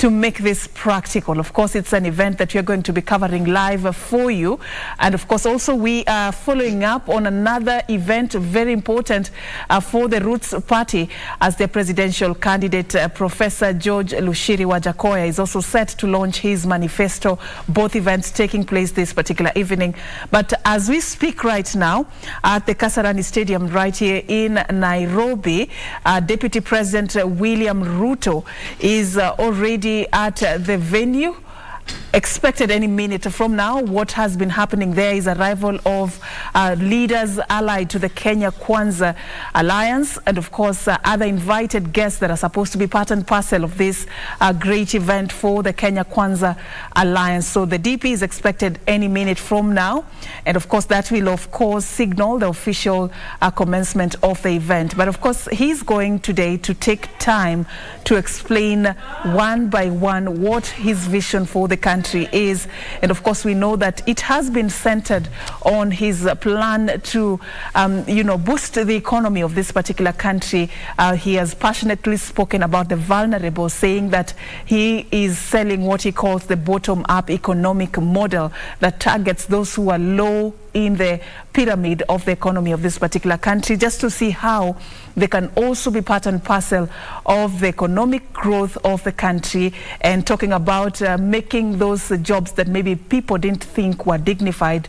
to make this practical. Of course, it's an event that we're going to be covering live for you. And of course, also we are following up on another event very important for the Roots Party, as their presidential candidate, Professor George Lushiri Wajakoya, is also set to launch his manifesto, both events taking place this particular evening. But as we speak right now at the Kasarani Stadium right here in Nairobi, Deputy President William Ruto is already at the venue. Expected any minute from now. What has been happening there is arrival of leaders allied to the Kenya Kwanza Alliance, and of course other invited guests that are supposed to be part and parcel of this great event for the Kenya Kwanza Alliance. So the DP is expected any minute from now, and of course that will of course signal the official commencement of the event. But of course he's going today to take time to explain one by one what his vision for the country is, and of course we know that it has been centered on his plan to boost the economy of this particular country. He has passionately spoken about the vulnerable, saying that he is selling what he calls the bottom-up economic model that targets those who are low in the pyramid of the economy of this particular country, just to see how they can also be part and parcel of the economic growth of the country, and talking about making those jobs that maybe people didn't think were dignified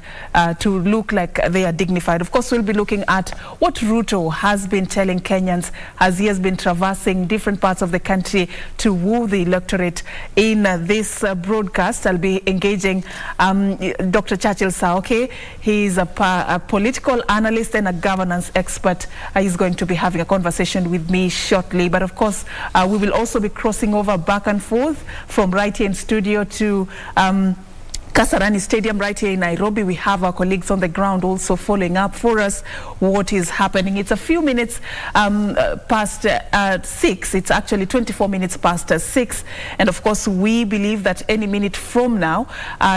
to look like they are dignified. Of course, we'll be looking at what Ruto has been telling Kenyans as he has been traversing different parts of the country to woo the electorate in this broadcast. I'll be engaging Dr. Churchill Saoke. He's a political analyst and a governance expert. He's going to be having a conversation with me shortly. But of course, we will also be crossing over back and forth from right here in studio to Kasarani Stadium right here in Nairobi. We have our colleagues on the ground also following up for us what is happening. It's a few minutes past 6. It's actually 24 minutes past 6. And of course, we believe that any minute from now,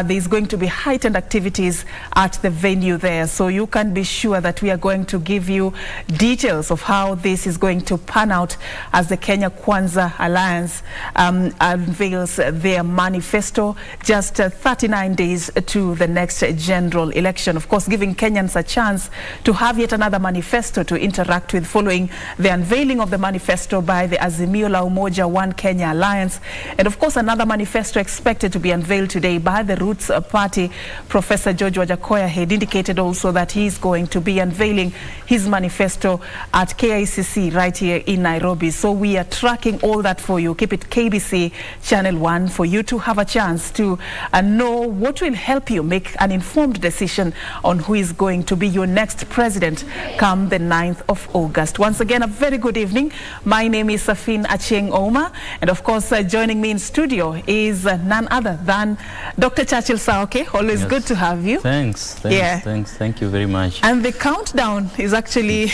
there's going to be heightened activities at the venue there. So you can be sure that we are going to give you details of how this is going to pan out as the Kenya Kwanza Alliance unveils their manifesto just 39 days to the next general election. Of course, giving Kenyans a chance to have yet another manifesto to interact with following the unveiling of the manifesto by the Azimio la Umoja One Kenya Alliance. And of course, another manifesto expected to be unveiled today by the Roots Party. Professor George Wajakoya had indicated also that he's going to be unveiling his manifesto at KICC right here in Nairobi. So we are tracking all that for you. Keep it KBC Channel 1 for you to have a chance to know what will help you make an informed decision on who is going to be your next president come the 9th of August. Once again, a very good evening. My name is Safin Acheng Oma, and of course joining me in studio is none other than Dr. Churchill Saoke. Always good to have you. Thanks. Thank you very much. And the countdown is actually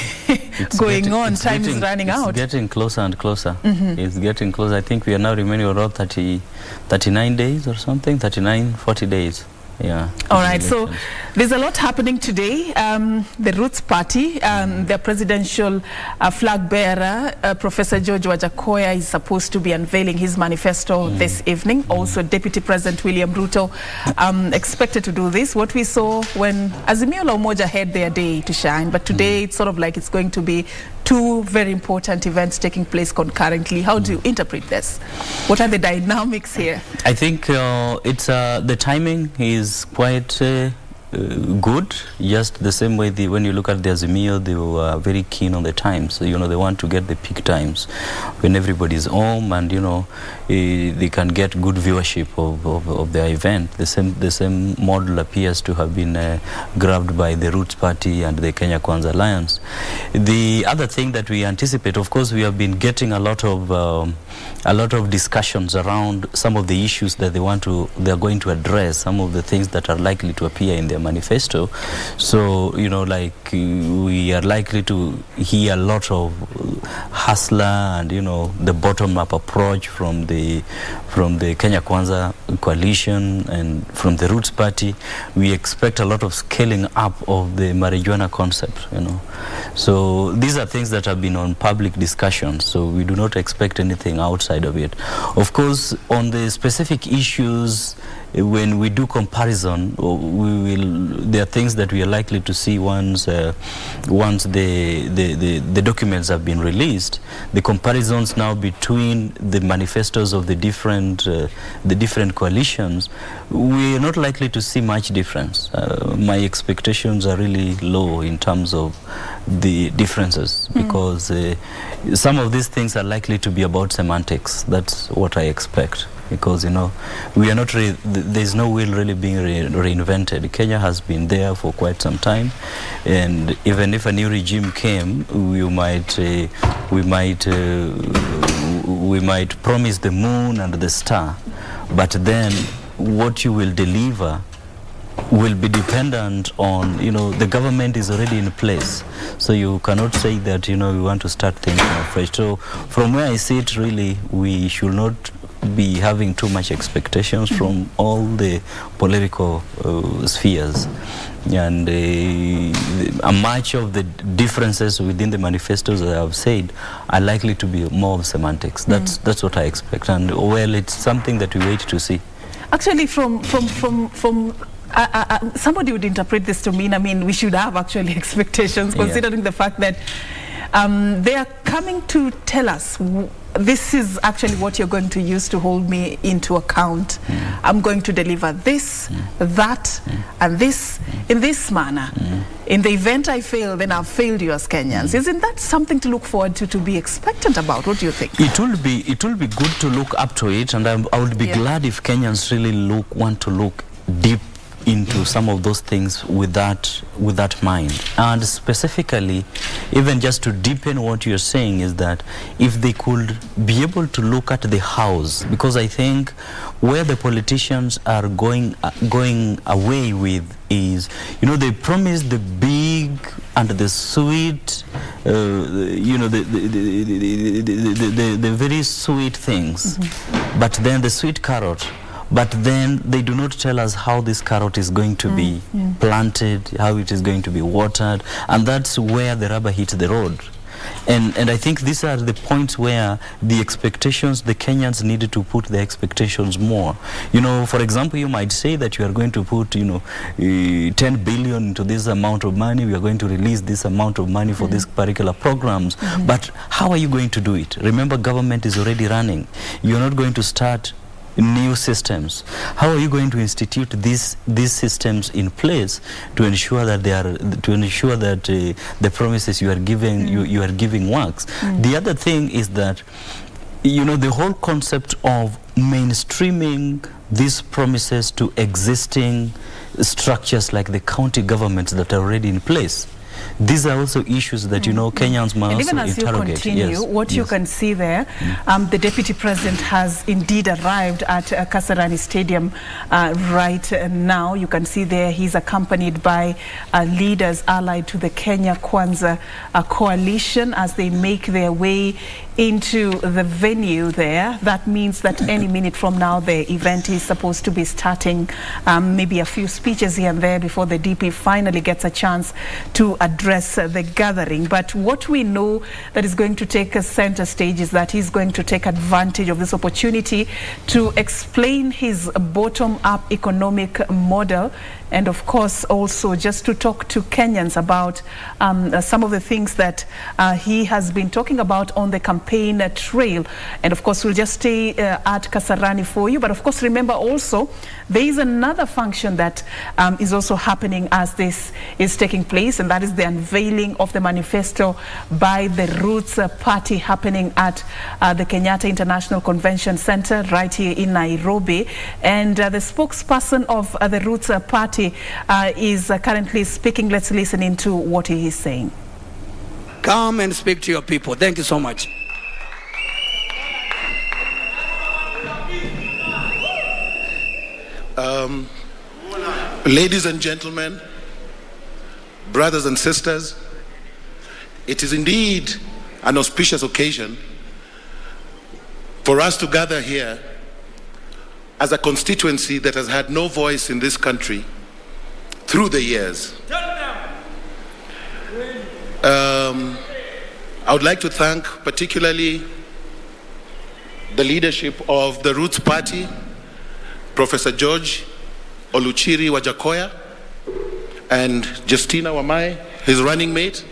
going on. Time is running out. It's getting closer and closer. It's getting closer. I think we are now remaining around 39 days or something, 40 days. Yeah. All right. So there's a lot happening today. The Roots Party, their presidential flag bearer, Professor George Wajakoya, is supposed to be unveiling his manifesto this evening. Also, Deputy President William Ruto expected to do this. What we saw when Azimio la Umoja had their day to shine, but today it's sort of like it's going to be two very important events taking place concurrently. How do you interpret this? What are the dynamics here? I think it's the timing is quite good, just the same way when you look at the Azimio, they were very keen on the times. So, they want to get the peak times when everybody's home, and they can get good viewership of their event. The same model appears to have been grabbed by the Roots Party and the Kenya Kwanza Alliance. The other thing that we anticipate, of course, we have been getting a lot of discussions around some of the issues that they are going to address, some of the things that are likely to appear in their manifesto. So, we are likely to hear a lot of hustler and, the bottom-up approach from the Kenya Kwanza coalition and from the Roots Party. We expect a lot of scaling up of the marijuana concept, So these are things that have been on public discussion, so we do not expect anything outside of it. Of course, on the specific issues, when we do comparison, there are things that we are likely to see once the documents have been released. The comparisons now between the manifestos of the different coalitions, we are not likely to see much difference. My expectations are really low in terms of the differences, because some of these things are likely to be about semantics. That's what I expect, because we are not there's no wheel really being reinvented. Kenya has been there for quite some time, and even if a new regime came, we might promise the moon and the star, but then what you will deliver will be dependent on, the government is already in place. So you cannot say that, we want to start thinking afresh. So from where I see it, really, we should not be having too much expectations from all the political spheres. And much of the differences within the manifestos, as I have said, are likely to be more of semantics. That's what I expect. And, well, it's something that we wait to see. Actually, from somebody would interpret this to mean, we should have actually expectations, considering the fact that they are coming to tell us, this is actually what you're going to use to hold me into account. I'm going to deliver this, that, and this in this manner. In the event I fail, then I've failed you as Kenyans. Isn't that something to look forward to be expectant about? What do you think? It will be good to look up to it, and I would be glad if Kenyans really want to look deep into some of those things with that mind. And specifically, even just to deepen what you're saying, is that if they could be able to look at the house, because I think where the politicians are going away with is, they promise the big and the sweet, the very sweet things, but then the sweet carrot. But then they do not tell us how this carrot is going to be planted, how it is going to be watered, and that's where the rubber hits the road. And I think these are the points where the expectations, the Kenyans needed to put their expectations more. For example, you might say that you are going to put, 10 billion into this amount of money, we are going to release this amount of money for these particular programs. But how are you going to do it? Remember, government is already running. You're not going to start new systems. How are you going to institute these systems in place to ensure that the promises you are giving you are giving works? The other thing is that the whole concept of mainstreaming these promises to existing structures like the county governments that are already in place. These are also issues that, Kenyans must also interrogate. And even as you continue, what you can see there, the Deputy President has indeed arrived at Kasarani Stadium right now. You can see there he's accompanied by leaders allied to the Kenya Kwanza coalition as they make their way into the venue there. That means that any minute from now the event is supposed to be starting. Maybe a few speeches here and there before the DP finally gets a chance to address the gathering. But what we know that is going to take a center stage is that he's going to take advantage of this opportunity to explain his bottom-up economic model, and of course also just to talk to Kenyans about some of the things that he has been talking about on the campaign trail. And of course we'll just stay at Kasarani for you, but of course remember also there is another function that is also happening as this is taking place, and that is the unveiling of the manifesto by the Roots Party happening at the Kenyatta International Convention Center right here in Nairobi. And the spokesperson of the Roots Party is currently speaking. Let's listen into what he is saying. Come and speak to your people. Thank you so much. Ladies and gentlemen, brothers and sisters, it is indeed an auspicious occasion for us to gather here as a constituency that has had no voice in this country through the years. I would like to thank particularly the leadership of the Roots Party, Professor George Oluchiri Wajakoya and Justina Wamai, his running mate,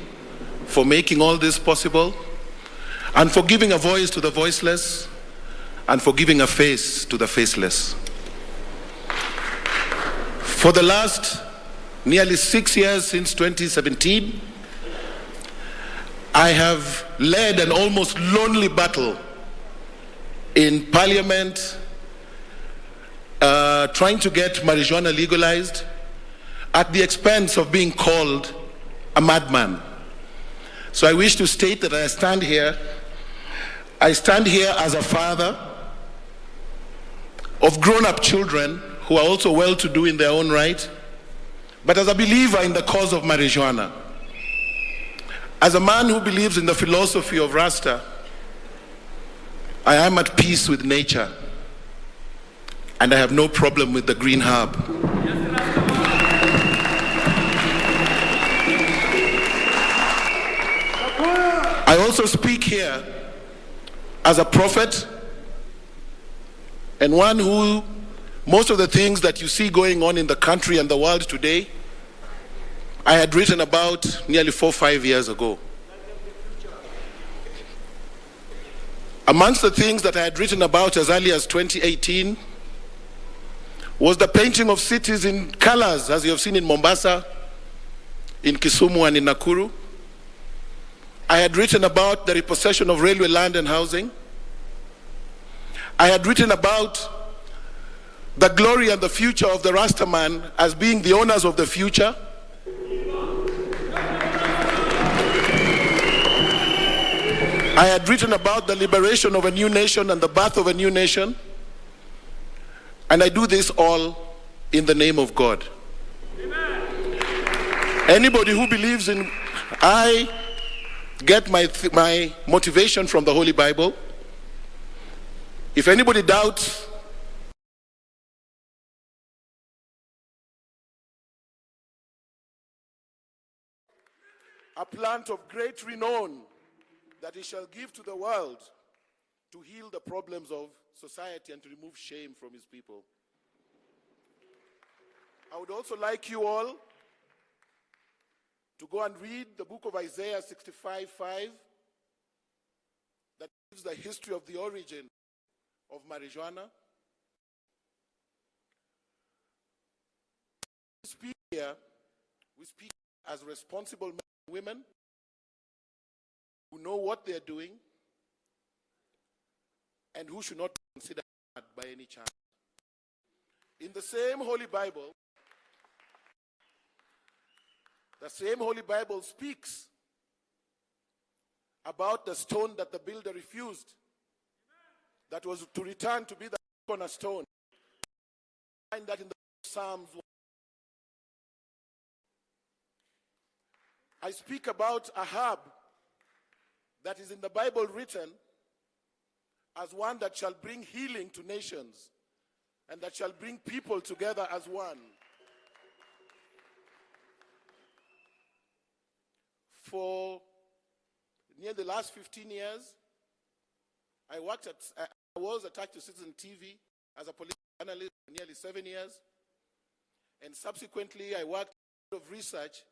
for making all this possible, and for giving a voice to the voiceless, and for giving a face to the faceless. For the last nearly 6 years, since 2017, I have led an almost lonely battle in Parliament, trying to get marijuana legalized at the expense of being called a madman. So I wish to state that I stand here as a father of grown-up children who are also well-to-do in their own right, but as a believer in the cause of marijuana. As a man who believes in the philosophy of Rasta, I am at peace with nature, and I have no problem with the green herb. I also speak here as a prophet, and one who, most of the things that you see going on in the country and the world today, I had written about nearly 4 or 5 years ago. Amongst the things that I had written about as early as 2018 was the painting of cities in colors, as you have seen in Mombasa, in Kisumu and in Nakuru. I had written about the repossession of railway land and housing. I had written about the glory and the future of the Rastaman as being the owners of the future. I had written about the liberation of a new nation and the birth of a new nation. And I do this all in the name of God. Amen. Anybody who believes in, I get my motivation from the Holy Bible. If anybody doubts, a plant of great renown that he shall give to the world to heal the problems of society and to remove shame from his people. I would also like you all to go and read the book of Isaiah 65:5 that gives the history of the origin of marijuana. We speak here, we speak as responsible men and women who know what they're doing and who should not be considered bad by any chance. In the same Holy Bible, the same Holy Bible speaks about the stone that the builder refused, that was to return to be the cornerstone. Find that in the Psalms. I speak about a herb that is in the Bible written as one that shall bring healing to nations and that shall bring people together as one. For near the last 15 years, I was attached to Citizen TV as a political analyst for nearly 7 years, and subsequently I worked as head of research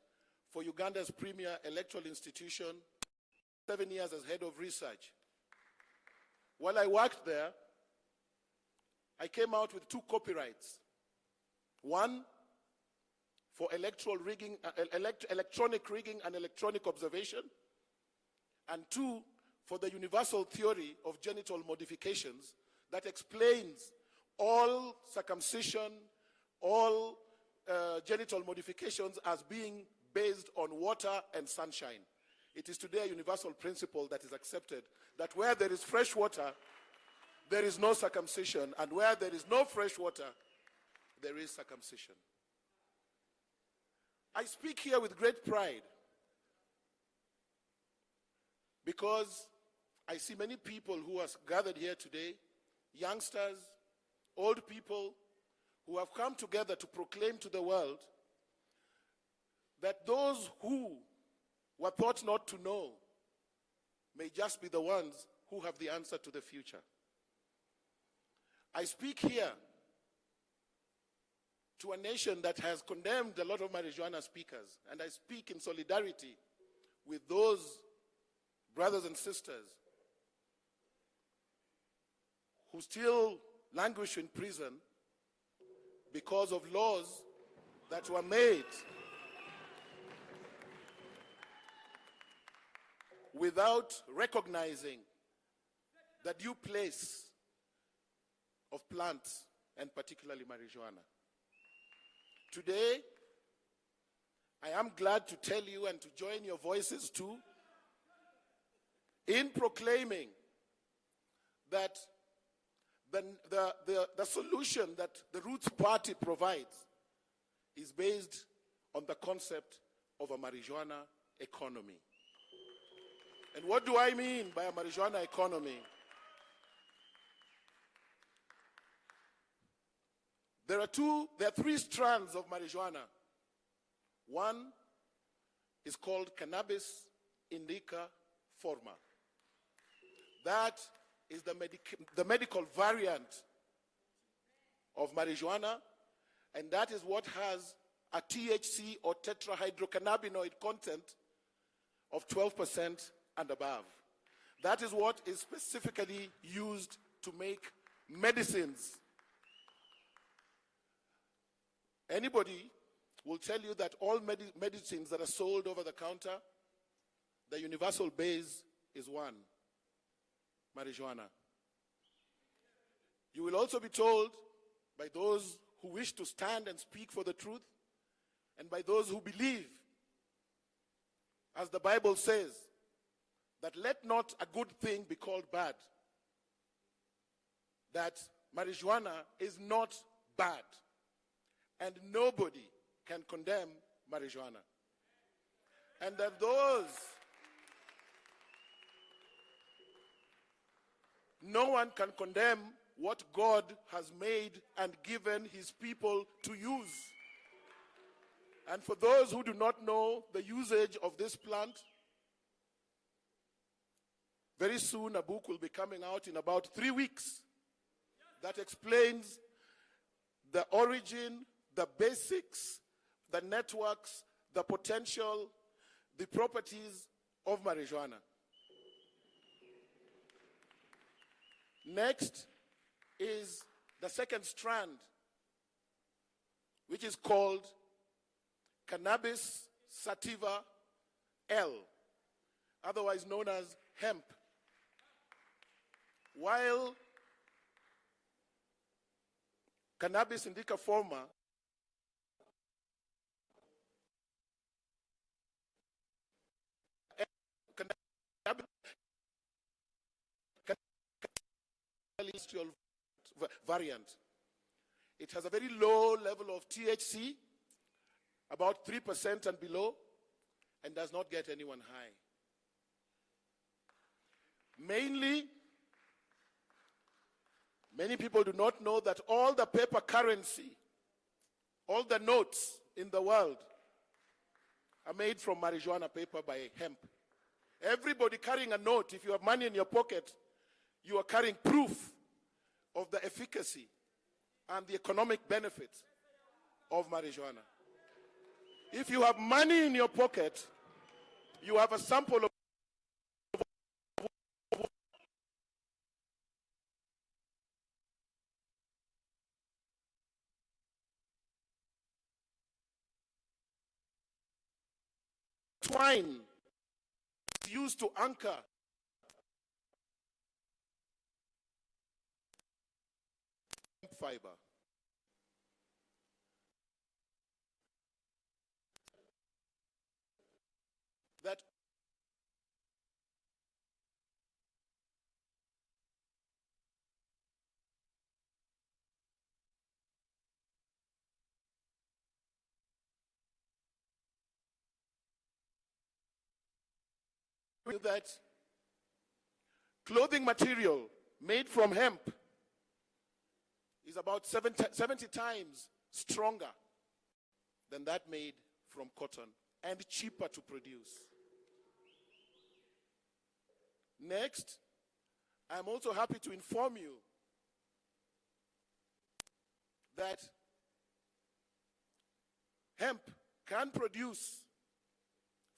for Uganda's premier electoral institution, 7 years as head of research. While I worked there, I came out with 2 copyrights. One for electoral rigging, electronic rigging and electronic observation, and 2 for the universal theory of genital modifications that explains all circumcision, all genital modifications as being based on water and sunshine. It is today a universal principle that is accepted, that where there is fresh water, there is no circumcision, and where there is no fresh water, there is circumcision. I speak here with great pride because I see many people who are gathered here today, youngsters, old people, who have come together to proclaim to the world that those who were thought not to know may just be the ones who have the answer to the future. I speak here to a nation that has condemned a lot of marijuana speakers, and I speak in solidarity with those brothers and sisters who still languish in prison because of laws that were made without recognizing the due place of plants, and particularly marijuana. Today, I am glad to tell you and to join your voices too in proclaiming that the solution that the Roots Party provides is based on the concept of a marijuana economy. And what do I mean by a marijuana economy? There are three strands of marijuana. One is called cannabis indica forma. That is the medical variant of marijuana, and that is what has a THC or tetrahydrocannabinoid content of 12% and above. That is what is specifically used to make medicines. Anybody will tell you that all medicines that are sold over the counter, the universal base is one: marijuana. You will also be told by those who wish to stand and speak for the truth, and by those who believe, as the Bible says, that let not a good thing be called bad, that marijuana is not bad, and nobody can condemn marijuana. And that no one can condemn what God has made and given his people to use. And for those who do not know the usage of this plant, very soon a book will be coming out in about 3 weeks that explains the origin, the basics, the networks, the potential, the properties of marijuana. Next is the second strand, which is called cannabis sativa L, otherwise known as hemp. While cannabis indica forma industrial variant. It has a very low level of THC, about 3% and below, and does not get anyone high. Mainly, many people do not know that all the paper currency, all the notes in the world are made from marijuana paper by hemp. Everybody carrying a note, if you have money in your pocket, you are carrying proof of the efficacy and the economic benefits of marijuana. If you have money in your pocket, you have a sample of twine used to anchor fiber. That clothing material made from hemp is about 70 times stronger than that made from cotton and cheaper to produce. Next, I'm also happy to inform you that hemp can produce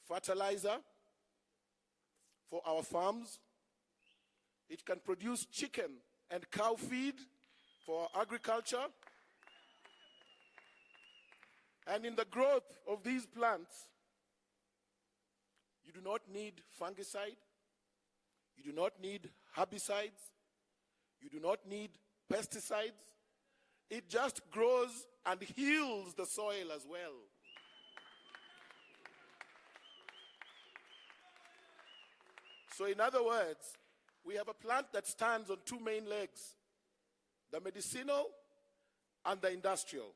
fertilizer for our farms. It can produce chicken and cow feed for our agriculture. And in the growth of these plants, you do not need fungicide, you do not need herbicides, you do not need pesticides. It just grows and heals the soil as well. So in other words, we have a plant that stands on two main legs, the medicinal and the industrial.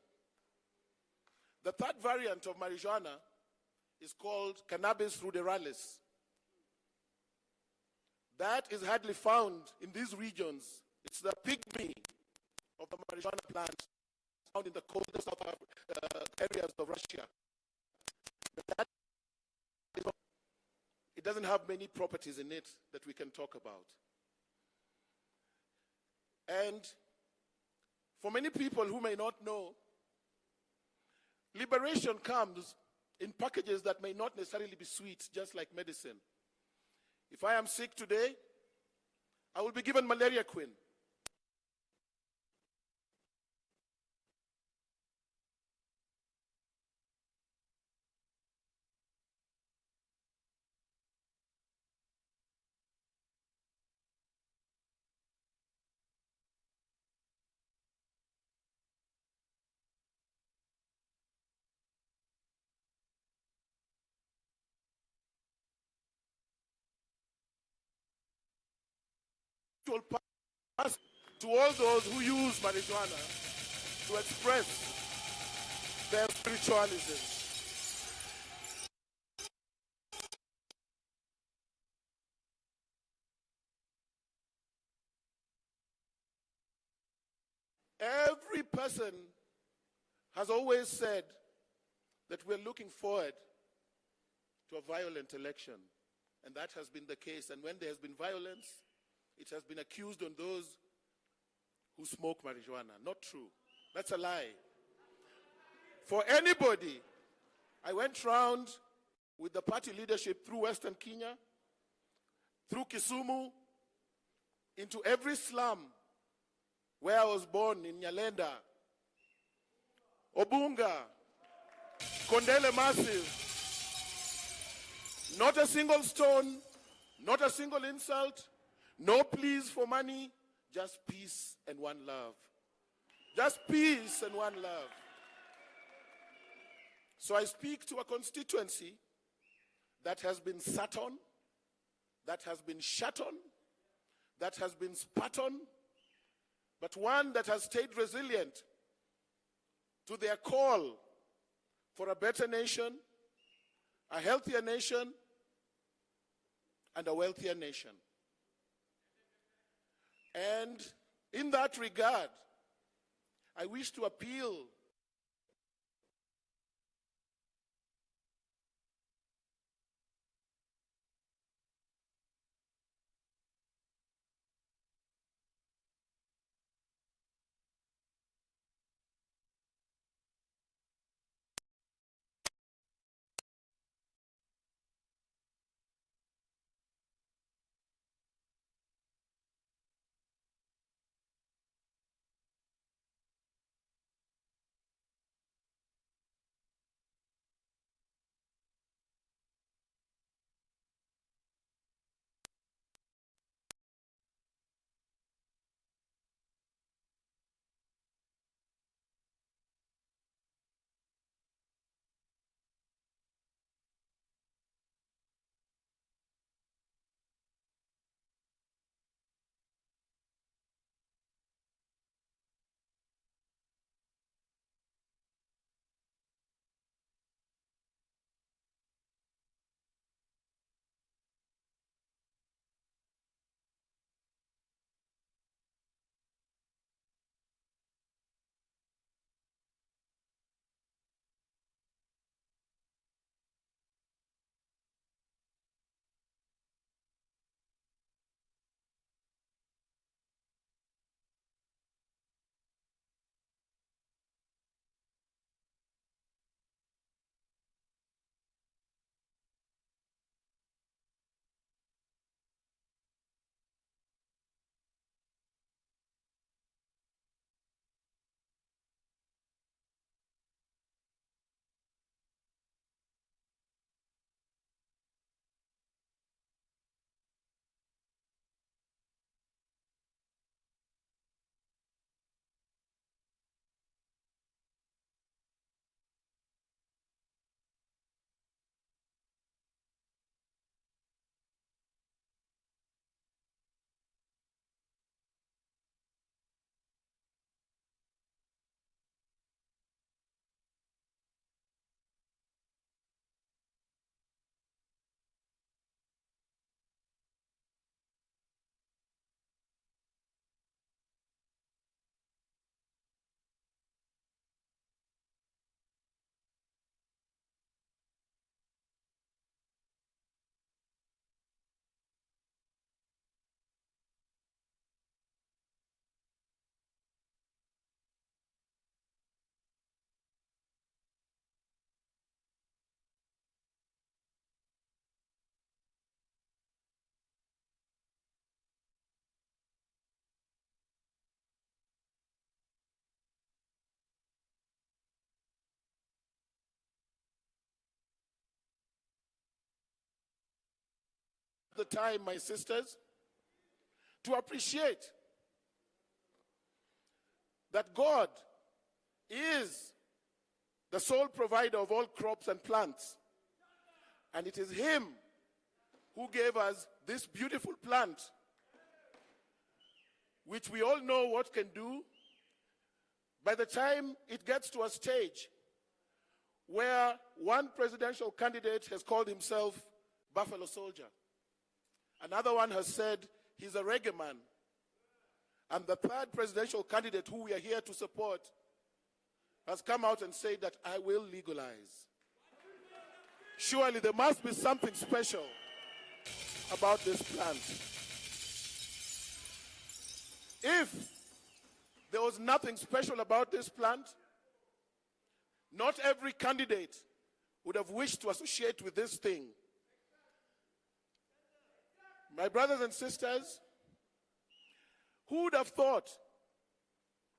The third variant of marijuana is called cannabis ruderalis. That is hardly found in these regions. It's the pygmy of the marijuana plant found in the coldest of areas of Russia. It doesn't have many properties in it that we can talk about. And for many people who may not know, liberation comes in packages that may not necessarily be sweet, just like medicine. If I am sick today, I will be given malaria queen. Will pass to all those who use marijuana to express their spiritualism. Every person has always said that we're looking forward to a violent election, and that has been the case. And when there has been violence, it has been accused on those who smoke marijuana. Not true. That's a lie. For anybody, I went round with the party leadership through Western Kenya, through Kisumu, into every slum where I was born, in Nyalenda, Obunga, Kondele Massive. Not a single stone, not a single insult, no pleas for money, just peace and one love. Just peace and one love. So I speak to a constituency that has been sat on, that has been shut on, that has been spat on, but one that has stayed resilient to their call for a better nation, a healthier nation, and a wealthier nation. And in that regard, I wish to appeal the time, my sisters, to appreciate that God is the sole provider of all crops and plants. And it is Him who gave us this beautiful plant, which we all know what can do. By the time it gets to a stage where one presidential candidate has called himself Buffalo Soldier, another one has said he's a reggae man, and the third presidential candidate who we are here to support has come out and said that I will legalize. Surely there must be something special about this plant. If there was nothing special about this plant, not every candidate would have wished to associate with this thing. My brothers and sisters, who would have thought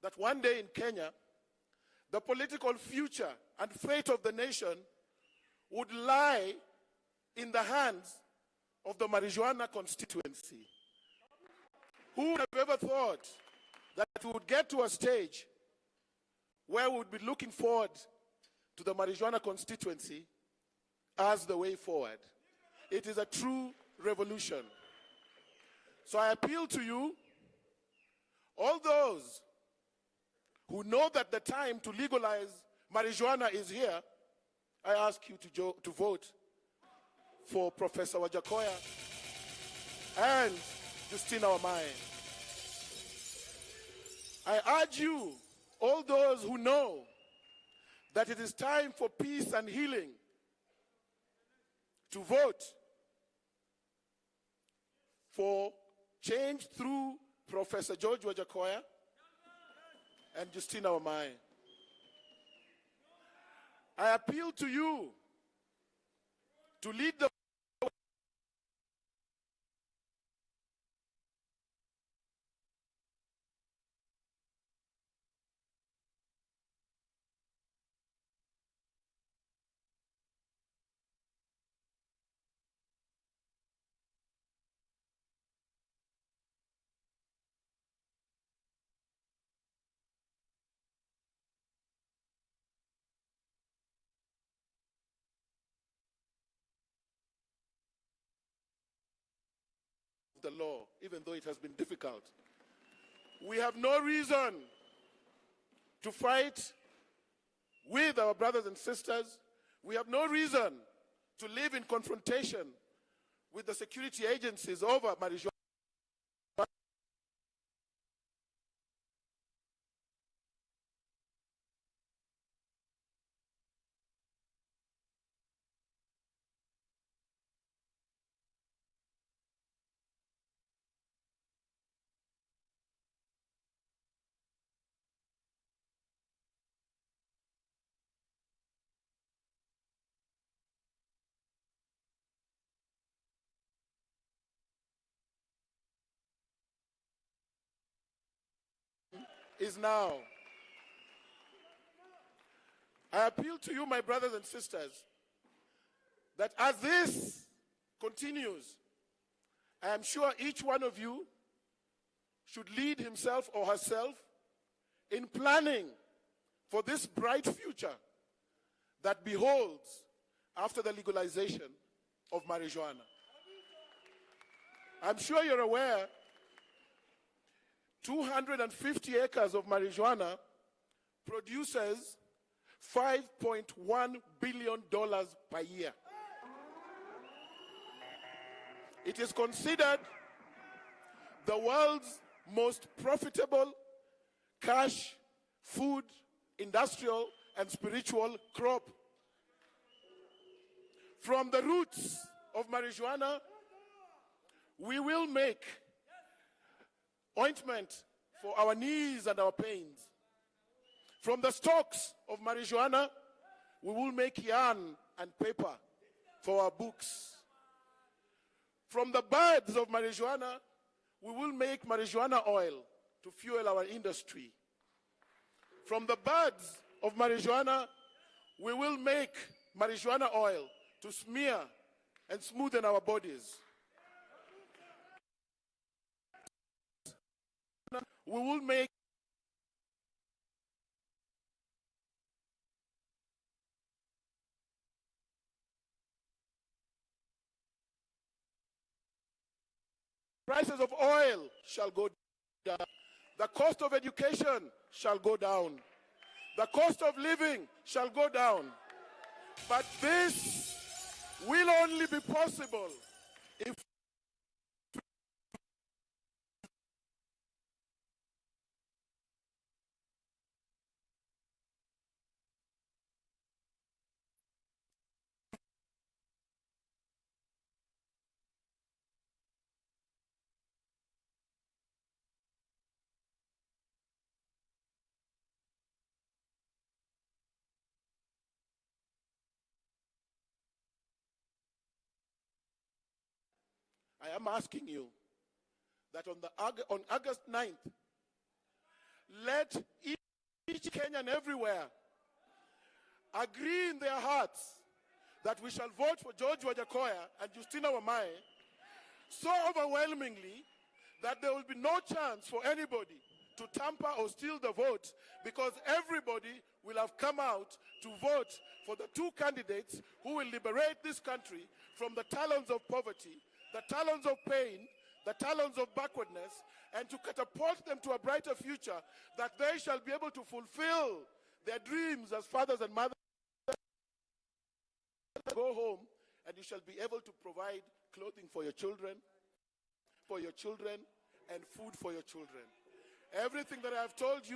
that one day in Kenya, the political future and fate of the nation would lie in the hands of the marijuana constituency? Who would have ever thought that we would get to a stage where we would be looking forward to the marijuana constituency as the way forward? It is a true revolution. So I appeal to you, all those who know that the time to legalize marijuana is here, I ask you to vote for Professor Wajakoya and Justina Wamae. I urge you, all those who know that it is time for peace and healing, to vote for change through Professor George Wajakoya and Justina Wamae. I appeal to you to lead the law, even though it has been difficult. We have no reason to fight with our brothers and sisters. We have no reason to live in confrontation with the security agencies over marijuana. Is now. I appeal to you, my brothers and sisters, that as this continues, I am sure each one of you should lead himself or herself in planning for this bright future that beholds after the legalization of marijuana. I'm sure you're aware 250 acres of marijuana produces $5.1 billion per year. It is considered the world's most profitable cash, food, industrial, and spiritual crop. From the roots of marijuana, we will make ointment for our knees and our pains. From the stalks of marijuana, we will make yarn and paper for our books. From the buds of marijuana, we will make marijuana oil to fuel our industry. From the buds of marijuana, we will make marijuana oil to smear and smoothen our bodies. we will make prices of oil shall go down. The cost of education shall go down. The cost of living shall go down. But this will only be possible if I am asking you that on August 9th, let each Kenyan everywhere agree in their hearts that we shall vote for George Wajakoya and Justina Wamae so overwhelmingly that there will be no chance for anybody to tamper or steal the vote, because everybody will have come out to vote for the two candidates who will liberate this country from the talons of poverty, the talons of pain, the talons of backwardness, and to catapult them to a brighter future, that they shall be able to fulfill their dreams as fathers and mothers. Go home and you shall be able to provide clothing for your children, and food for your children. Everything that I have told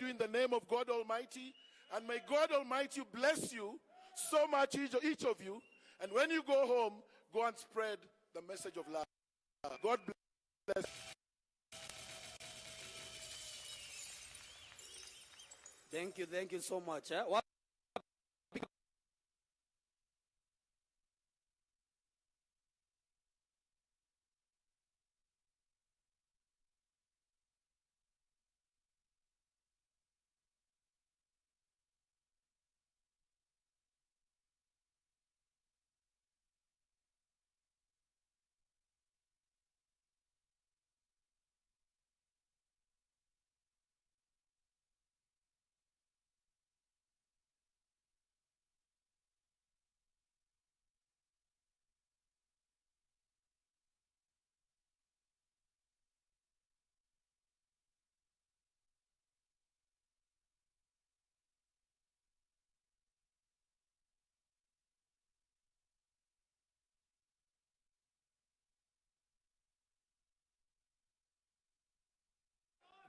you in the name of God Almighty, and may God Almighty bless you so much, each of you, and when you go home, go and spread the message of love. God bless. Thank you so much.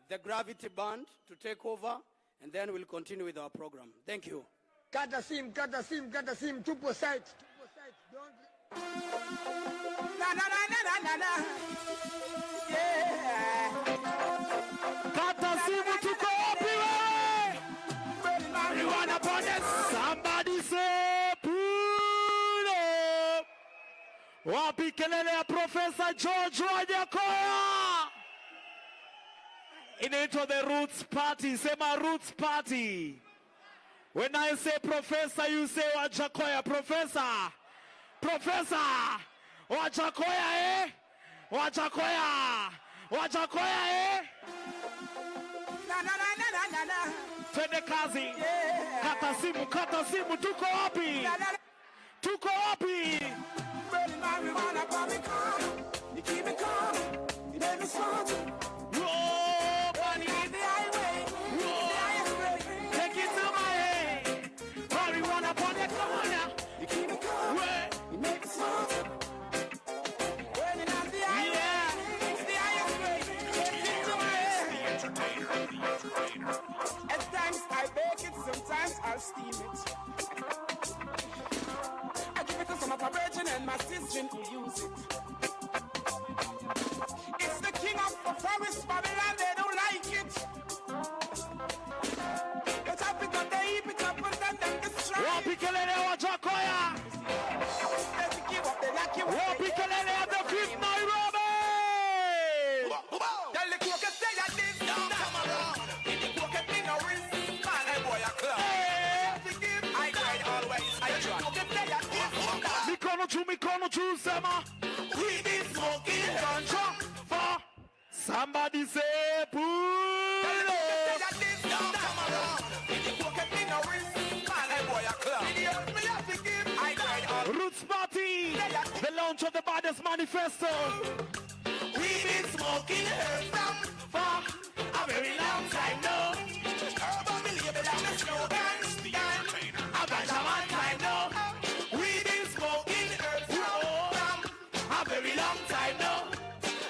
The Gravity Band to take over, and then we'll continue with our program. Thank you. Kata sim, tupo site. Don't... Na. Yeah. Kata simu tuko wapi wewe? Marijuana bonnet. Somebody say pull up. Wapi kelele ya Professor George Wajakoya? Inaitwa the Roots Party. Sema Roots Party. When I say Professor, you say Wajakoya. Professor Wajakoya, eh? Wajakoya, eh? Na. Twende kazi. Yeah. Kata simu, tuko wapi? Tuko wapi? Marijuana, pop me calm. You keep me calm. You make me smart. Sometimes I'll steam it. I give it to some of my virgin and my sister who use it. It's the king of the forest, Babylon, they don't like it. They chop it up, they heap it up, and then they destroy it. Wapi kelele Wajakoya? They give up, they lock you up. Wapi kelele at the fifth Nairobi? Tell the cook say that this is that. The cook me no risk. Mikono juu sema we be smoking ganja for somebody say launch of the baddest manifesto. We've been smoking herb from a very long time now. Herb on the label and the slogan. A bunch of man time now. We've been smoking herb from a very long time now.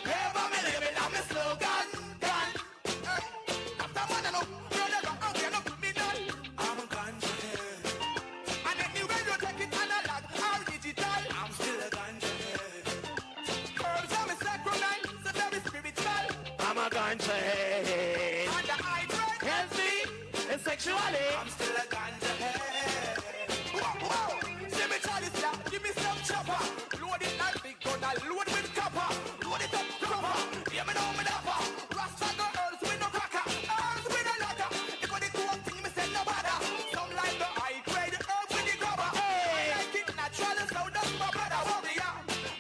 Herb on the label and the slogan. After man I know, brother, we are not criminal. I'm a ganja head. And anyway you take it analog or digital, I'm still a ganja head. Herbs are my sacrament, so very spiritual. I'm a ganja head. And the high grade, Healthy and sexually. I'm still a ganja head. Whoa, whoa. See me try this now, give me some chopper. Load it like big gun, I load with copper. Load it up proper, hear me now, me dapper. Rasta no herbs with no cracker, herbs with no ladder. If I the cool thing, me say no bother. Some like the high grade, herbs with the grubber. I like it natural, so that's my brother. Warrior,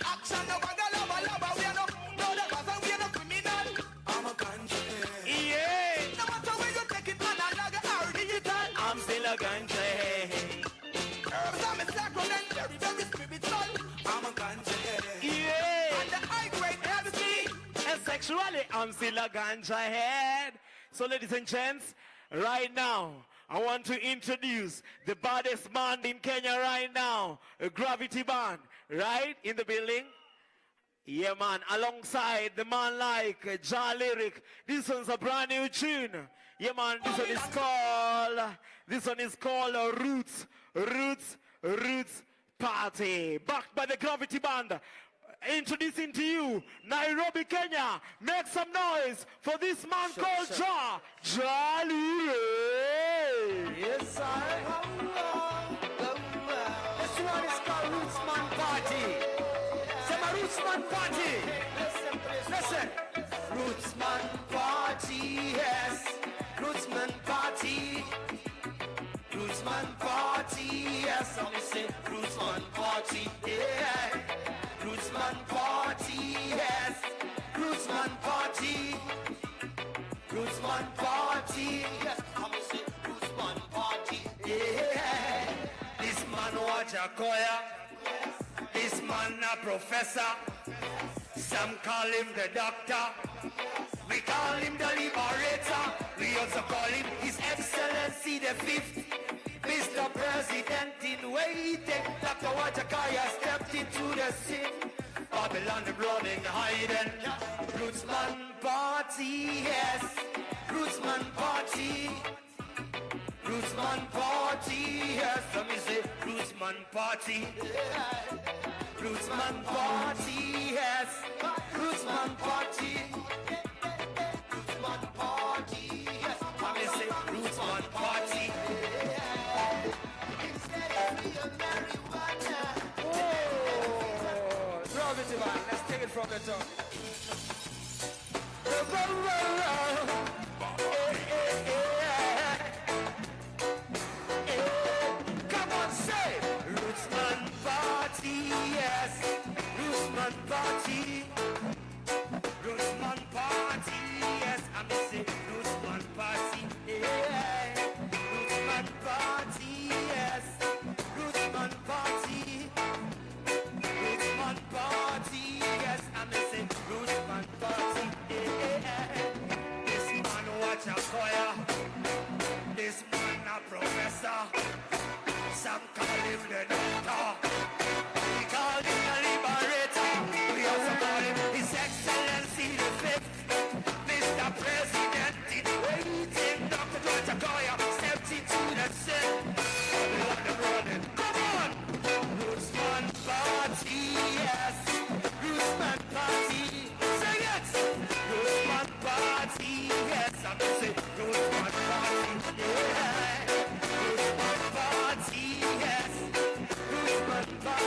action no bag of lava, lava. We are no brothers and we are no criminal. I'm a ganja head. Yeah. No matter where you take it, analog or digital, I'm still a ganja head. herbs are my sacrament, very, very spiritual. I'm a ganja head. Yeah. And the high grade healthy. And sexually, I'm still a ganja head. So, ladies and gents, right now, I want to introduce the baddest band in Kenya right now, a Gravity Band, right in the building. Yeah, man, alongside the man like Ja Lyric. This one's a brand new tune. Yeah, man, this one is called Roots Party. Backed by the Gravity Band. Introducing to you, Nairobi, Kenya. Make some noise for this man called Ja Lyric. Yes, sir. This one is called Rootsman Party. Say my Rootsman Party. Listen. Rootsman Party, yes. Rootsman Party. Rootsman Party, yes. I'm say Rootsman Party, yeah. Rootsman Party, yes. Rootsman Party. Rootsman Party, yes. I'm say Rootsman Party, yeah. This man was a choir. This man a professor. Some call him the doctor. We call him the liberator. We also call him His Excellency the Fifth. Mr. President in waiting. Dr. Wajakaya stepped into the scene. Babylon the running hiding. Rootsman Party, yes. Rootsman Party. Rootsman Party, yes. Let me say Rootsman Party. Rootsman Party, yes. Rootsman Party. Rootsman Party, yes. Let me say Rootsman Party. Oh, Gravity Man, let's take it from the top. Come on, say Rootsman Party, yes. Rootsman Party. Rootsman Party, yes. I'm gonna say Rootsman Party, yeah. Rootsman Party, yes. Rootsman Party. Rootsman Party, yes. I'm gonna say Rootsman Party, yeah. This man watch a choir. This man a professor. Some call him the doctor. We call him the liberator. We also call him His Excellency the Fifth. Mr. President in waiting. Dr. Wajakaya stepped into the scene. Babylon the running. Come on! Rootsman Party, yes. Rootsman Party. Sing it! Rootsman Party, yes. I'm gonna say Rootsman Party, yeah. Rootsman Party, yes. Rootsman Party.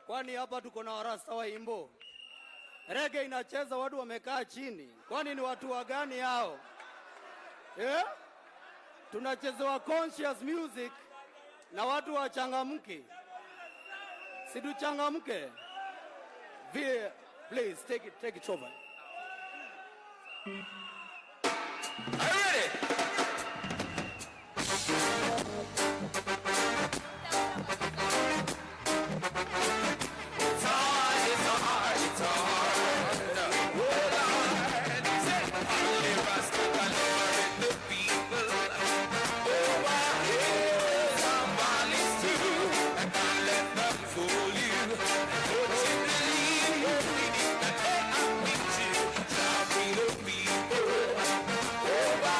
Kwani hapa tuko na warasta wa imbo. Rege inacheza watu wamekaa chini. Kwani ni watu wa gani hao? Tunachezewa conscious music na watu wachangamke. Si tuchangamke. Please take it over. Are you ready? Over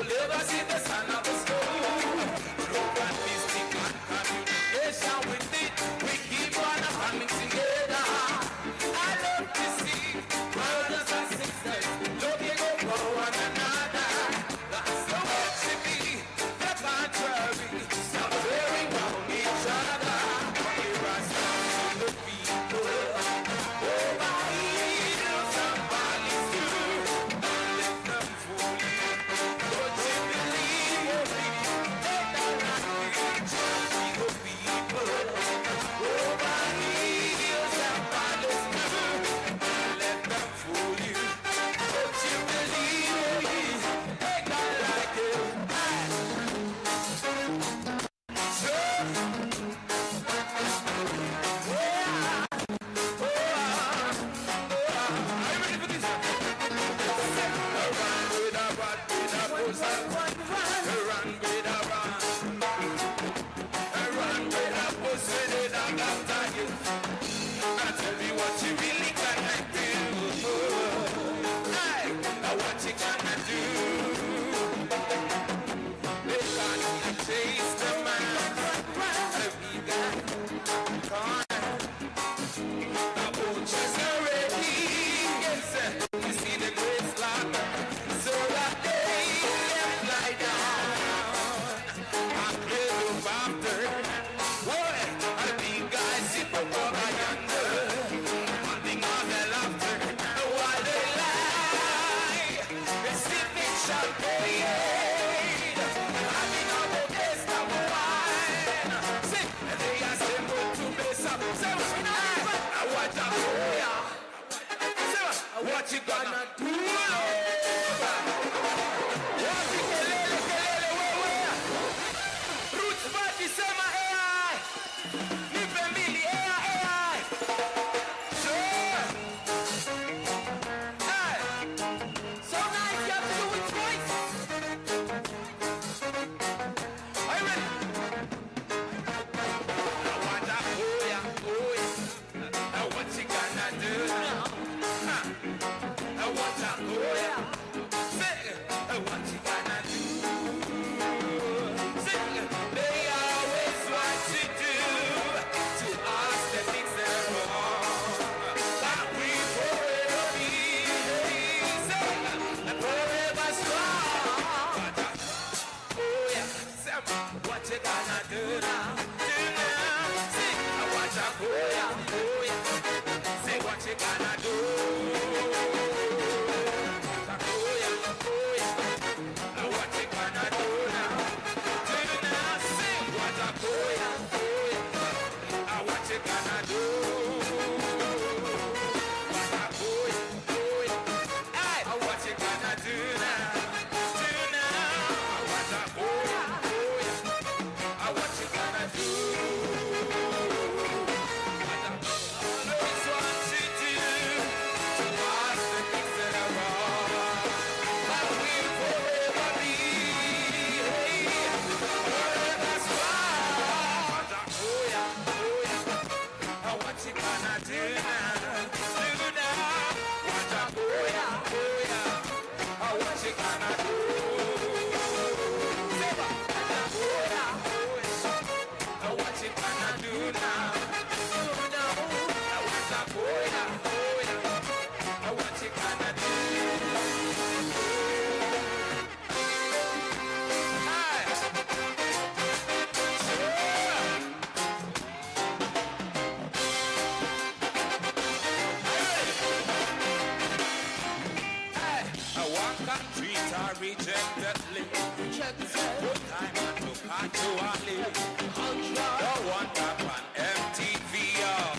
you'll never see the sun of the snow. Through artistic and communication with it, we keep on coming together. I love to see brothers and sisters looking for one another. That's the way to be. The contrary, stop tearing down each other. Give us down to the people. Over hills and valleys too. Let them fool you. Don't you believe me? Let them not reach out to the people. Over hills and valleys too. Let them fool you. Don't you believe me? They don't like it. What you gonna do? Roots party sema AI. Nipe mbili AI. Sure. Hey. So nice you have to do it twice. Are you ready? I want that oh yeah. What you gonna do now? I want that oh yeah. Say what you gonna do? They always want to do to us the things that are wrong, but we forever be and forever strong. Oh yeah, say what you gonna do now? Do now? Say what you oh yeah. Say what you gonna do? Oh yeah, oh yeah. What you gonna do now? Do now? Say what you oh yeah, oh yeah. What you gonna do? What you oh yeah. Hey, what you gonna do now? Do now? What you oh yeah. What you gonna do? Always want to do to us the things that are wrong, but we'll forever be forever strong. Oh yeah, oh yeah. What you gonna do now? Do now? What you oh yeah, oh yeah. What you gonna do? Say what? Oh yeah, oh yeah. What you gonna do now? Do now? What you oh yeah, oh yeah. What you gonna do? Hey. One country are rejectedly. Good time and to casually. Don't want that on MTV. And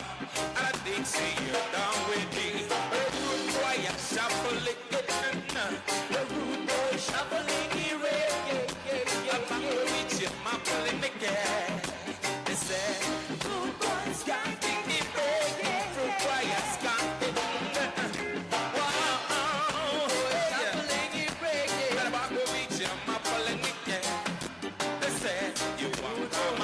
I did see you down with me. A rude boy and shuffling. A rude boy shuffling. I'm back with you, I'm pulling the gas. They say, rude boys can't be the reggae. Rude boys can't be you want to come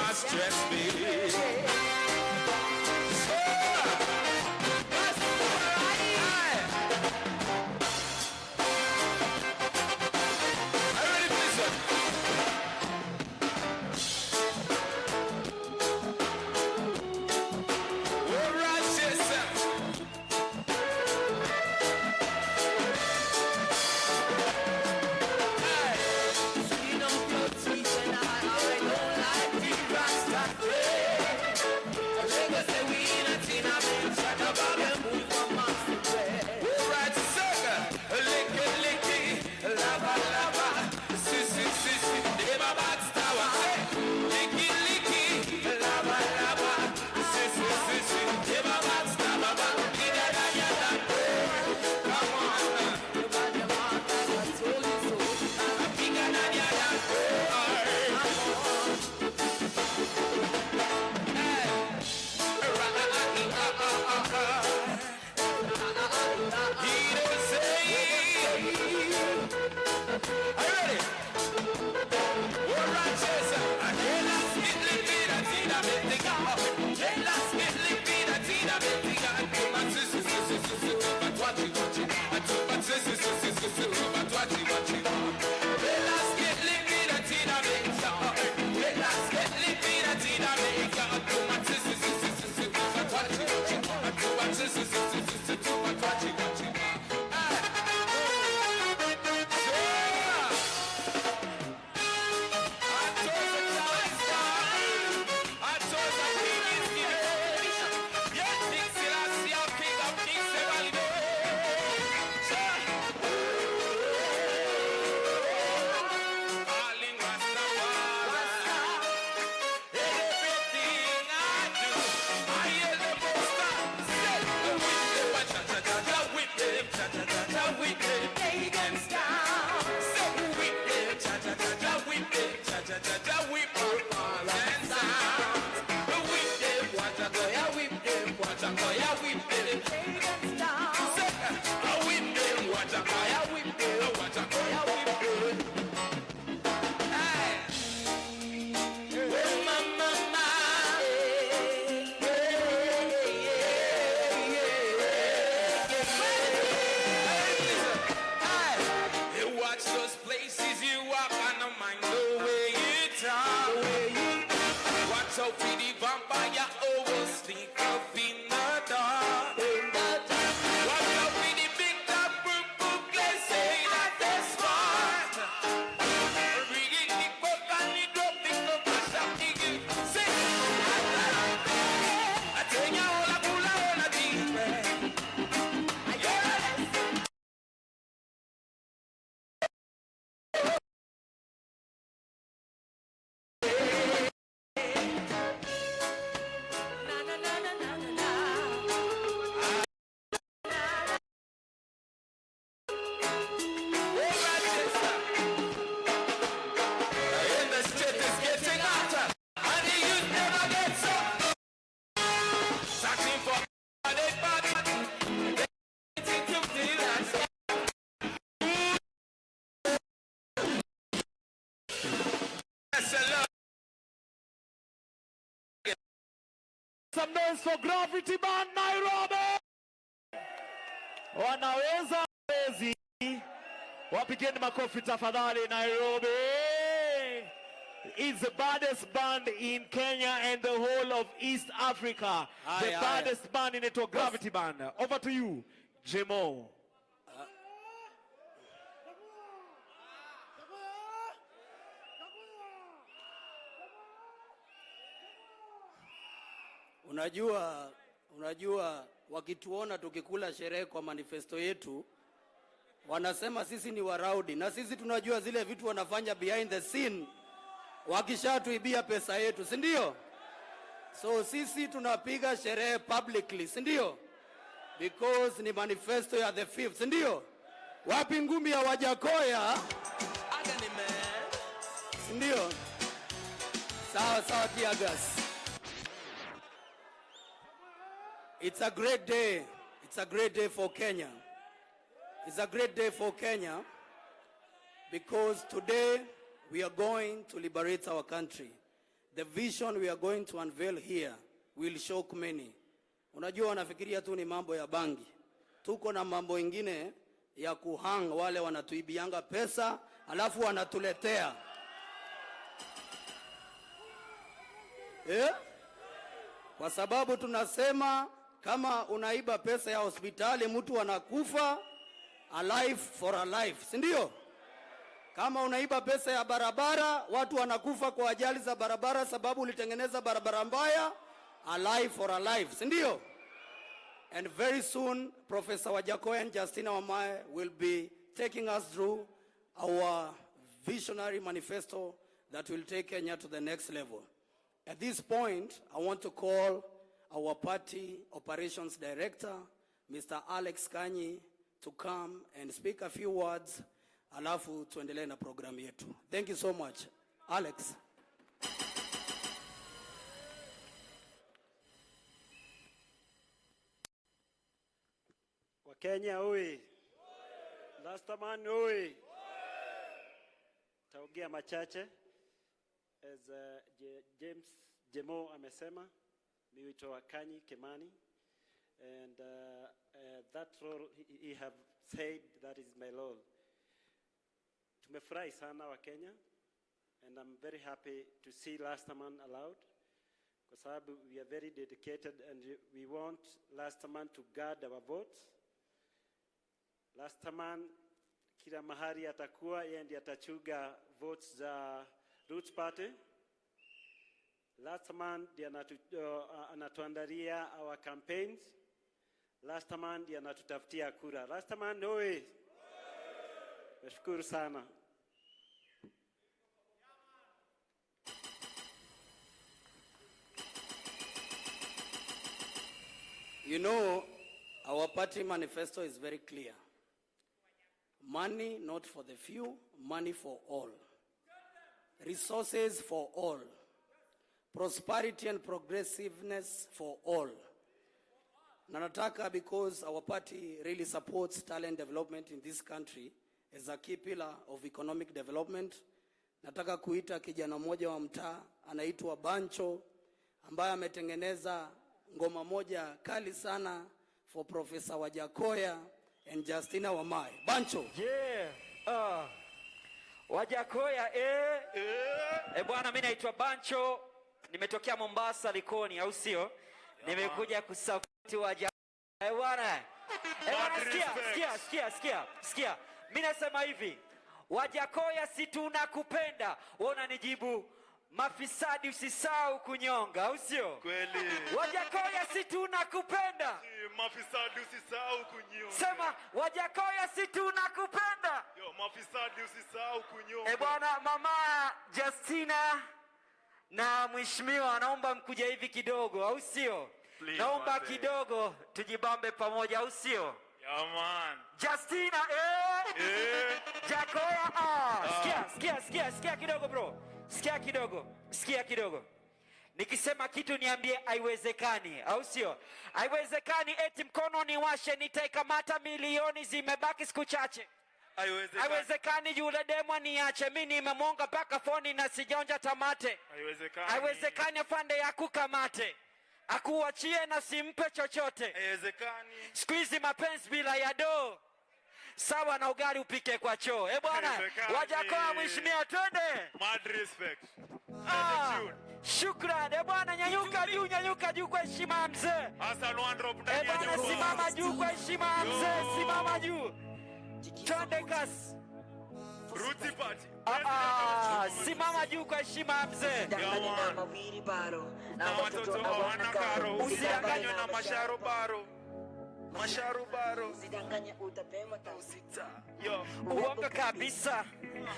Some noise for Gravity Band Nairobi. Wanaweza wezi. Wapigeni makofi tafadhali Nairobi. It's the baddest band in Kenya and the whole of East Africa. The baddest band in it, Gravity Band. Over to you, Jemo. Unajua wakituona tukikula sherehe kwa manifesto yetu wanasema sisi ni waraudi, na sisi tunajua zile vitu wanafanya behind the scene wakishatuibia pesa yetu, si ndio? So sisi tunapiga sherehe publicly, si ndio? Because ni manifesto ya the 5th, si ndio? Wapi ngumi ya Wajakoya? Si ndio? Sawa Tiagas. It's a great day. It's a great day for Kenya. It's a great day for Kenya because today we are going to liberate our country. The vision we are going to unveil here will shock many. Unajua wanafikiria tu ni mambo ya bangi. Tuko na mambo ingine ya kuhang wale wanatuibianga pesa alafu wanatuletea. Kwa sababu tunasema kama unaiba pesa ya hospitali mtu anakufa, a life for a life, si ndio? Kama unaiba pesa ya barabara watu wanakufa kwa ajali za barabara sababu ulitengeneza barabara mbaya, a life for a life, si ndio? And very soon Professor Wajakoya and Justina Wamae will be taking us through our visionary manifesto that will take Kenya to the next level. At this point, I want to call our party operations director, Mr. Alex Kanyi, to come and speak a few words, alafu tuendelee na program yetu. Thank you so much. Alex. Wakenya oi. Last man oi. Taongea machache. As James Jemo amesema, mimi huitwa Kanyi Kimani, and that role he have said that is my role. Tumefurahi sana wa Kenya, and I'm very happy to see Last Man allowed, kwa sababu we are very dedicated and we want Last Man to guard our votes. Last Man kila mahali atakuwa yeye ndiye atachuga votes za Roots Party. Last man ndiye anatuandalia our campaigns. Last man ndiye anatutafutia kura. Last man oi. Nashukuru sana. You know, our party manifesto is very clear. Money not for the few, money for all. Resources for all. Prosperity and progressiveness for all. Na nataka, because our party really supports talent development in this country as a key pillar of economic development, nataka kuita kijana mmoja wa mtaa anaitwa Bancho ambaye ametengeneza ngoma moja kali sana for Professor Wajakoya and Justina Wamae. Bancho. Yeah. Wajakoya bwana, mimi naitwa Bancho, nimetokea Mombasa Likoni, au sio? Nimekuja kusupport Wajakoya bwana. Sikia. Mimi nasema hivi, Wajakoya si tunakupenda. Wewe unanijibu mafisadi usisahau kunyonga, au sio? Kweli. Wajakoya si tunakupenda. Mafisadi usisahau kunyonga. Sema Wajakoya si tunakupenda. Yo, mafisadi usisahau kunyonga. Bwana, mama Justina na mheshimiwa naomba mkuja hivi kidogo, au sio? Naomba kidogo tujibambe pamoja, au sio? Yeah man. Justina Jakoya Sikia kidogo bro. Sikia kidogo. Nikisema kitu niambie haiwezekani, au sio? Haiwezekani eti mkono niwashe nitaikamata milioni zimebaki siku chache. Haiwezekani yule demo niache mimi nimemonga paka phone na sijaonja tamate. Haiwezekani. Haiwezekani afande ya kukamate. akuachie na simpe chochote. Haiwezekani. Siku hizi mapenzi bila ya do sawa na ugali upike kwa choo. Bwana, Wajakoya mheshimiwa, twende. Mad respect. Shukran. Bwana, nyanyuka juu kwa heshima mzee. Hassan Wandrop ndani ya Bwana, simama juu kwa heshima mzee, simama juu. Twende kasi. Roots Party. Simama juu kwa heshima mzee. Na watoto hawana karo, usidanganywe na masharubaro. Masharubaro. Usidanganye utapewa tausita. Uongo kabisa.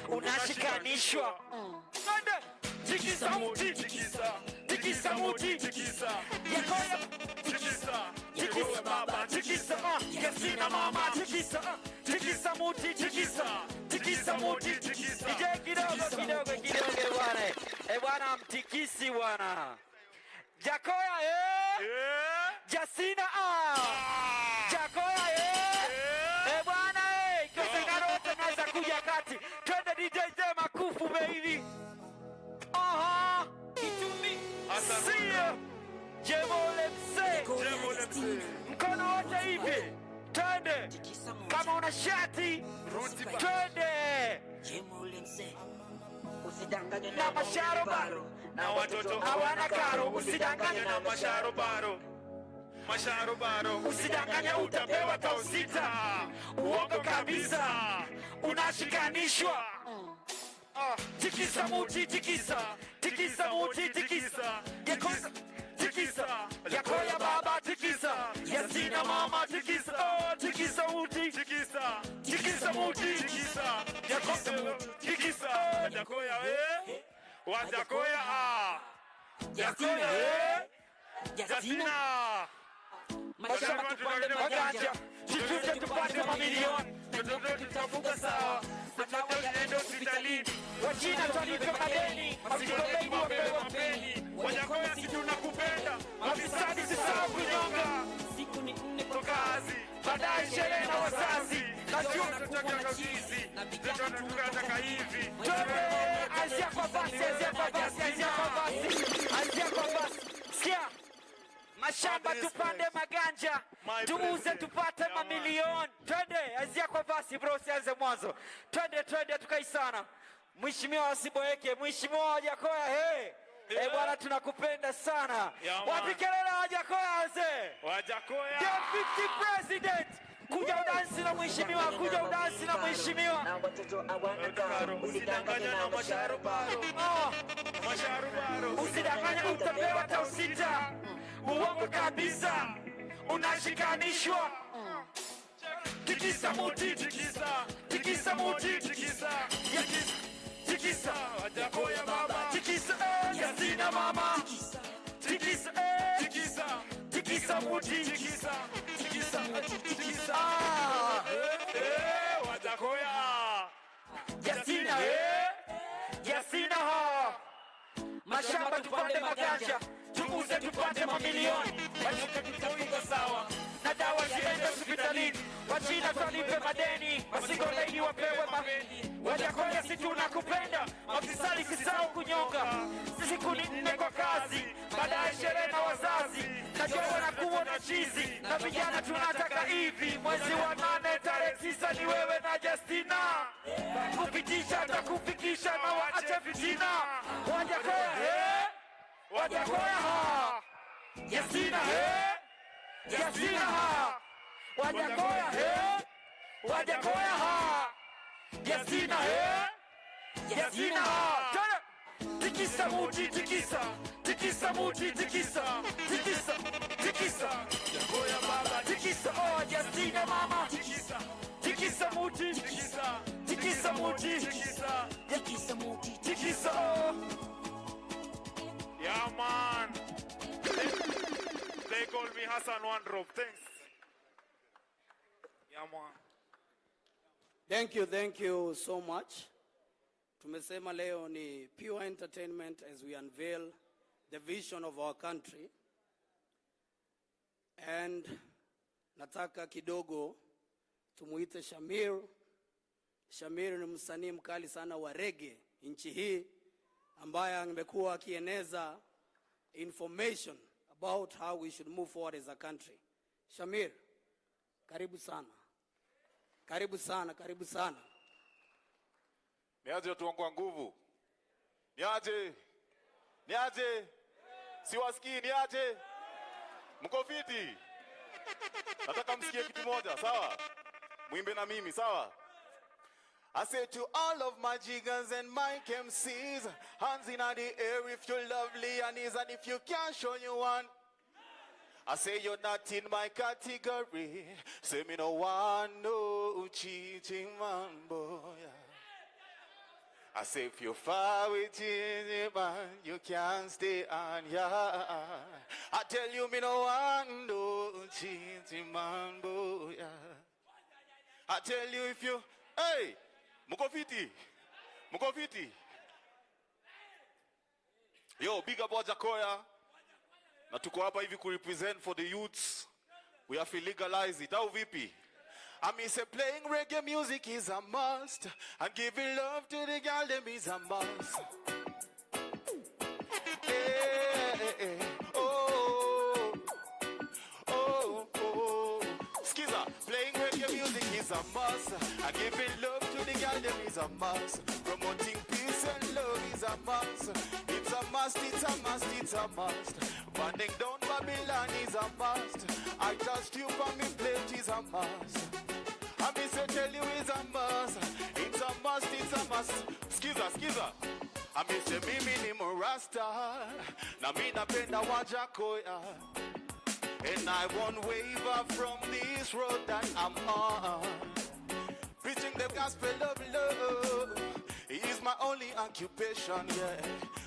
Unashikanishwa. Twende. Tikisa muti, tikisa muti, Yakoya, tikisa baba, tikisa Yasina mama, tikisa muti, tikisa muti, ije kidogo bwana. Bwana mtikisi bwana. Yakoya Jasina Yakoya bwana Kosengano wote naweza kuja kati. Twende DJ Makufu baby. Sio Jemole mse. Mkono wote hivi. Twende. Kama una shati twende. Jemole mse. Usidanganye na masharobaro. Na watoto hawana karo, usidanganye na masharobaro. Masharobaro. Usidanganye utapewa tausita. Uongo kabisa. Unashikanishwa. Tikisa muti, tikisa muti, tikisa Yakoya baba, tikisa Yasina mama, tikisa muti, tikisa muti, Tikisa Wajakoya Wajakoya Yakoya Yasina. Mashamba tupande maganja, tuchuje tupande mamilioni, tutafuga sawa. Tunaenda hospitalini, wachina twalipe madeni, masikobei wapewa peni. Wajakoya si tunakupenda, mafisadi sisahau kunyonga. Siku ni 4 kwa kazi, baadaye sherehe na wazazi. Najua tunataka kazizi, tunataka hivi. Anzia kwa basi. Sikia, mashamba tupande maganja, tuuze tupate mamilioni. Twende, anzia kwa basi bro, sianze mwanzo. Twende tukaisana. Mheshimiwa Wasiboeke, Mheshimiwa Wajakoya, bwana tunakupenda sana. Wapi kelele Wajakoya wazee? Wajakoya. Deputy President. Kuja udansi na mheshimiwa, na watoto hawana karo. Usidanganye na masharubaro. Masharubaro. Usidanganye utapewa tausita. Uongo kabisa. Unashikanishwa. Tikisa muti, tikisa muti, tikisa Wajakoya baba, tikisa Yasina mama, tikisa muti, Wajakoya Yasina mashamba tupande maganja, tuuze tupande mamilioni, tutafuga sawa. Na dawa ziende hospitalini, wachina twalipe madeni, masigoleni wapewe mameni. Wajakoya si tunakupenda, mafisadi sisahau kunyonga. Siku ni 4 kwa kazi, baadaye sherehe na wazazi. Najua wanakuwa na chizi, na vijana tunataka hivi. Mwezi wa 8 tarehe 9 ni wewe na Justina. Kupitisha atakufikisha na waache fitina. Wajakoya Wajakoya Yasina Yasina Wajakoya Wajakoya Yasina Yasina. Tikisa muti, tikisa muti, tikisa Wajakoya baba, tikisa Yasina mama, tikisa muti, tikisa muti, tikisa Yeah man. They call me Hassan Wandrop. Thanks. Yeah man. Thank you so much. Tumesema leo ni pure entertainment as we unveil the vision of our country. And nataka kidogo tumuite Shamir. Shamir ni msanii mkali sana wa reggae nchi hii, ambaye amekuwa akieneza information about how we should move forward as a country. Shamir, karibu sana. Karibu sana, karibu sana. Niaje watu wangu wa nguvu? Niaje? Niaje? Siwasikii, niaje? Mko fiti? Nataka msikie kitu moja, sawa? Muimbe na mimi, sawa? I say to all of my jiggers and my MCs, hands in the air if you're lovely and ease, and if you can't show you one. I say you're not in my category. Say me no one, no cheating man, boy. I say if you're far with cheating man, you can't stay on, yeah. I tell you me no one, no cheating man, boy. I tell you if you, hey, muko fiti, muko fiti. Yo, big up Wajakoya. Na tuko hapa hivi ku represent for the youths. We have to legalize it. How vipi? I mean, say playing reggae music is a must, and giving love to the girl them is a must. Hey, oh, oh, oh. Skiza, playing reggae music is a must, and giving love to the girl them is a must. Promoting peace and love is a must. It's a must, it's a must, it's a must. Burning down Babylon is a must. I just you from me plate is a must. I mean say tell you is a must. It's a must, it's a must. Skiza, skiza. I mean say mimi ni murasta. Na mi napenda Wajakoya. And I won't waver from this road that I'm on. Preaching the gospel of love is my only occupation, yeah.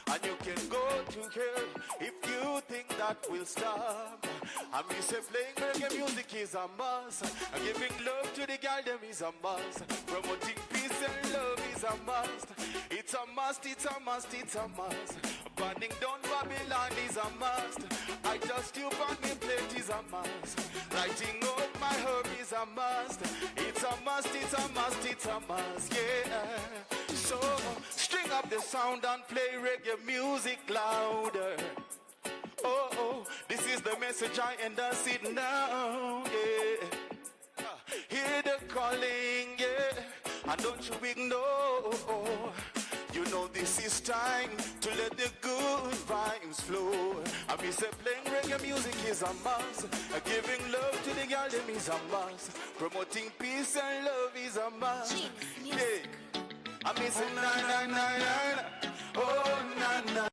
And you can go to hell if you think that will stop. I mean, say playing reggae music is a must. And giving love to the girl them is a must. Promoting peace and love is a must. It's a must, it's a must, it's a must. Burning down Babylon is a must. I just you on me plate is a must. Lighting up my herb is a must. It's a must, it's a must, it's a must, yeah. So, string up the sound and play reggae music louder. Oh, oh, this is the message I endorse it now, yeah. Hear the calling, yeah, and don't you ignore. You know this is time to let the good vibes flow. I mean, say playing reggae music is a must. Giving love to the girl them is a must. Promoting peace and love is a must. Yeah. I mean, say na na na na, oh na na.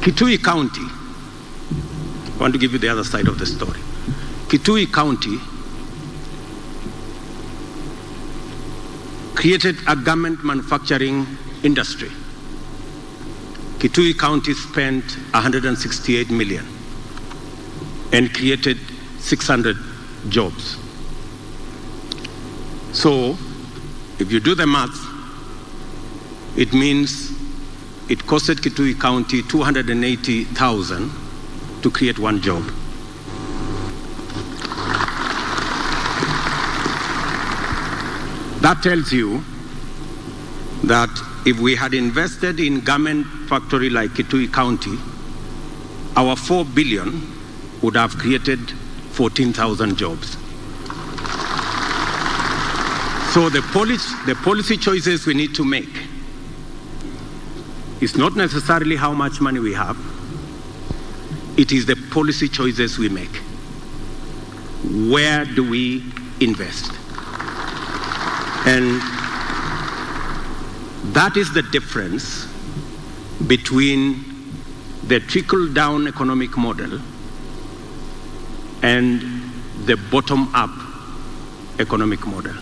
Kitui County, I want to give you the other side of the story. Kitui County created a garment manufacturing industry. Kitui County spent 168 million and created 600 jobs. So, if you do the math, it means it costed Kitui County 280,000 to create one job. That tells you that if we had invested in garment factory like Kitui County, our 4 billion would have created 14,000 jobs. So the policy choices we need to make is not necessarily how much money we have, it is the policy choices we make. Where do we invest? And that is the difference between the trickle-down economic model and the bottom-up economic model.